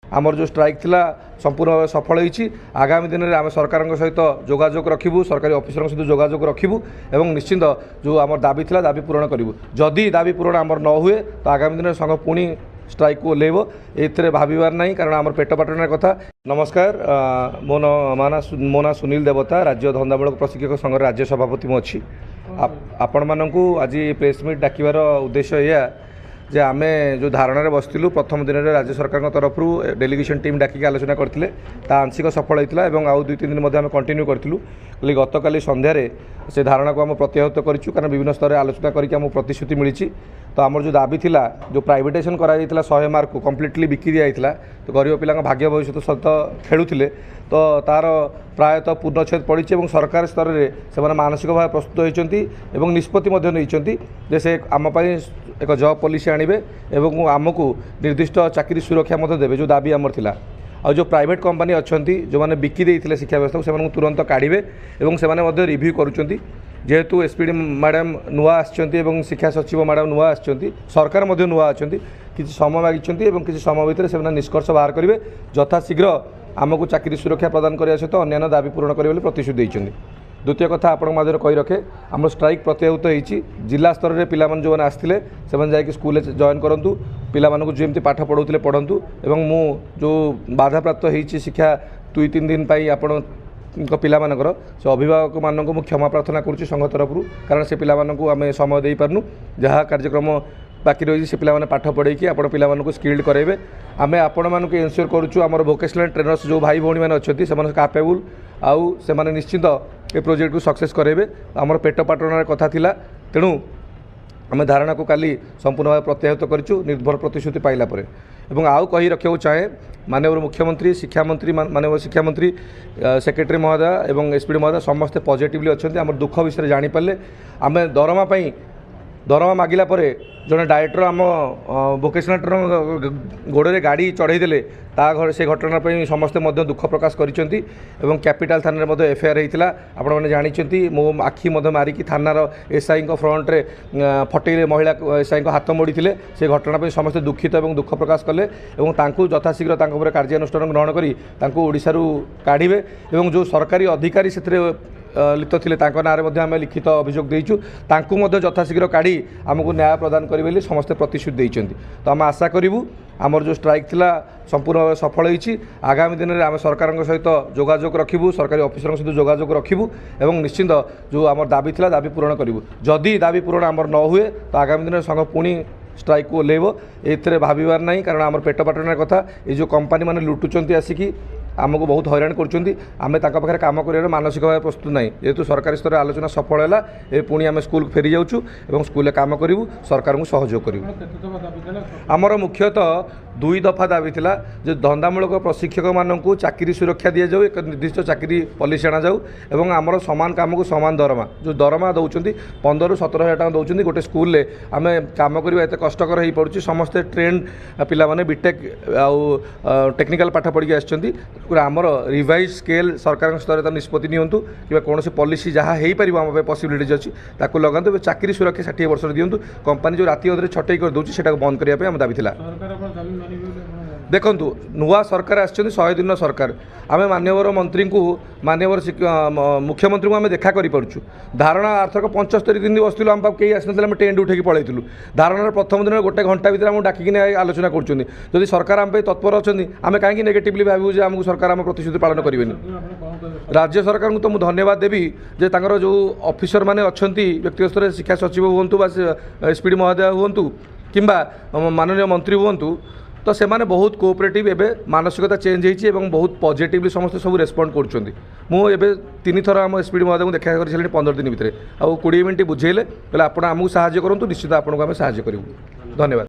आमर जो स्ट्राइक थिला संपूर्ण भाव सफल होईछि। आगामी दिन में आम सरकार सहित जोगाजोग रखिबू, सरकारी ऑफिसर सहित जोगाजोग रखिबू एवं निश्चिंत जो आम दाबी थिला दाबी पूरण करिवु। जदि दाबी पूरण आमर न हुए तो आगामी दिन में संघ पुणी स्ट्राइक को ओह्लैब, ए भाविबार नहीं कारण आम पेट पाटणार कथा। नमस्कार, मो ना सुनील देवता, राज्य धंदामूलक प्रशिक्षक संघ राज्य सभापति मु अच्छी। आपण मानकु आज प्रेस मीट डाकिबार उद्देश्य या जे आमे जो धारणा रे बसथिलु प्रथम दिन रे राज्य सरकार तरफ डेलीगेशन टीम डाकिक आलोचना करथिले, ता आंशिक सफल होइतिला एवं आउ 2-3 दिन मध्ये आमे कंटिन्यू करथिलु। कली गतकाली संध्या रे से धारणा को आम प्रत्याहृत करिछु कारण विभिन्न स्तर रे आलोचना करिक आम प्रतिश्रुति मिलिछि। तो आमर जो दाबी थिला जो प्राइवेटाइजेशन करा जाइतिला 100 मार्क को कंप्लीटली बिकी दिया जाइतिला, तो गरीब पिला भाग्य भविष्य सहित खेलुथिले, तो तार प्रायतः पूर्णच्छेद पड़ी और सरकार स्तर में से मानसिक भाव प्रस्तुत होती और निष्पत्ति नहीं से आमपाई एक जॉब पॉलिसी आणवे और आमको निर्दिष्ट चाकरी सुरक्षा देवे जो दाबी आमर थिला। और जो प्राइवेट कंपनी अच्छा जो मैंने बिकी देते शिक्षा व्यवस्था से तुरंत काढ़े और से रिव्यू करुँच। जेहेतु एसपीडी मैडम नुआ आछंती शिक्षा सचिव मैडम नुआ आछंती, सरकार नुआ अच्छा किसी समय मागिंट और किसी समय भितर से निष्कर्ष बाहर करेंगे। यथाशीघ्र आमको चाकरी सुरक्षा प्रदान करने सहित अन्य दाबी पूरण करेंगे प्रतिश्रुति देते। द्वितीय कथा आपण मध्य कही रखे, आम स्ट्राइक प्रत्याहृत होती जिला स्तर में पिला जो मैंने आसते से स्कूल जॉइन करूँ, पिलाମାନଙ୍କୁ जमी पाठ पढ़ाऊे पढ़ु और मु जो बाधा प्राप्त होती शिक्षा 2-3 दिन आपण पिलामानकर से अभिभावक मानक मु क्षमा प्रार्थना करुँच संघ तरफ, कारण से पिलामानଙ୍କୁ आम समय दे पारनु। जहाँ कार्यक्रम बाकी रही से पिलामाने पाठ पढ़ेकी आपण पिलामानଙ୍କୁ स्किल्ड कराइबे। आम आपण मानक एनश्योर करुँ आम वोकेशनल ट्रेनर्स जो भाई भौणी मैंने अच्छे से कैपेबल आउ से निश्चिंत ए प्रोजेक्ट को सक्सेस कराइबे। आमर पेट पाटणार कथा थिला, तेणु आम धारणा को काली संपूर्ण भाव प्रत्याहृत करूँ निर्भर प्रतिश्रुति पाइला परे। एवं आउ कही रखा चाहे माननीय मुख्यमंत्री, शिक्षा मंत्री, माननीय शिक्षा मंत्री, सेक्रेटरी महोदय एवं एसपीडी महोदय समस्ते पॉजिटिवली अच्छा। आम दुख विषय जानीपारे आम दरमा मागिला परे जड़े डायरेक्टर आम वोकेशनल ट्रेनर गोड़े गाड़ी चढ़ईदे घर से घटना समस्ते दुख प्रकाश करिसेंती एवं कैपिटल थाना में एफआईआर होता आपण मैंने जानते। मो आखि मारिकी थानार एसआई फ्रंट में फटेले महिला एसआई हाथ मोड़ी से घटना समस्ते दुखित और दुख प्रकाश कले और यथाशीघ्र कार्यानुष्ठान ग्रहण कर ओडिशा काढ़े और जो सरकारी अधिकारी से लिप्त थे ना आम लिखित अभियोग देचु यथाशीघ्र काढ़ी आमको न्याय प्रदान करेंगे समस्ते प्रतिश्रुति देते। तो आम आशा करूँ आमर जो स्ट्राइक थिला संपूर्ण भाव सफल होईछि। आगामी दिन में आम सरकार सहित जोगाजोग रखिबू, सरकारी ऑफिसर सहित जोगाजोग रखिबू और निश्चिंत जो आम दाबी थिला दाबी पूरण करिवु। जदि दाबी पूरण आमर न हुए तो आगामी दिन में संघ पुणी स्ट्राइक को ओह्लैब, ए भाविबार नहीं कारण आमर पेट पाटणार कथा। ये जो कंपनी मैंने लुटुंट आसिकी आमको बहुत हैरान करें पाखे कम कर मानसिक भाव प्रस्तुत नहीं। जेहेतु सरकारी स्तर आलोचना सफल है पुणी आम स्कूल फेरी जाऊँ और स्कूल काम करूँ, सरकार को सहयोग करूँ। आमर मुख्यतः 2 दफा दाबी थिला जो धंदामूलक प्रशिक्षक मानक चाकरी सुरक्षा दि जाऊ, एक निर्दिष्ट चाकरी पॉलिसी आना जाऊ और आमर सामान काम को सामान दरमा जो दरमा दौरान 15,000-17,000 टका दौरान गोटे स्कूल आम कम करवा एत कष्टकर हो पड़ुछि। समस्ते ट्रेंड पिला माने बीटेक आउ टेक्निकल पाठ पढ़ी आमर रिवाइज स्केल सरकार स्तर निष्पत्ति नियंतु कि कौन पॉलिसी जहाँ हो पार आम पॉसिबिलिटीज अच्छी ताकू लगातु। चाकरी सुरक्षा 60 वर्ष दिंतु। कंपनी जो राति अधे छटई कर दूसरी से बंद करने आम दाबी थिला। देखु नुआ सरकार आछन 100 दिन सरकार आम माननीय मंत्री को माननीय मुख्यमंत्री को आम देखा करूँ। धारणा आर्थक 75 दिन बसलु आम कहीं आसना आम टेंट उठे पलैलु। धारणार प्रथम दिन 1 घंटा भर आम डाकिक आलोचना कर सरकार आम तत्पर अच्छा आम कहीं नेगेटिवली भावु आमको सरकार आम प्रतिश्रुति पालन करेंगे। राज्य सरकार को तो मुझे धन्यवाद देवी जे तांकर जो ऑफिसर माने अच्छा व्यक्तिगत स्तर शिक्षा सचिव हूँ एसपीडी महोदय हूँ कि माननीय मंत्री हूँ, तो से माने बहुत कोऑपरेटिव एवं मानसिकता चेंज होती बहुत पॉजिटिवली समस्त सब रेस्पॉन्ड कर। मुझे 3 थर आम एसपीडी महोदय को देखा कर 15 दिन भितर आ 20 मिनट बुझेले आप आमको साहाय्य करूँ, निश्चित आपको आम साहाय्य करूँ। धन्यवाद।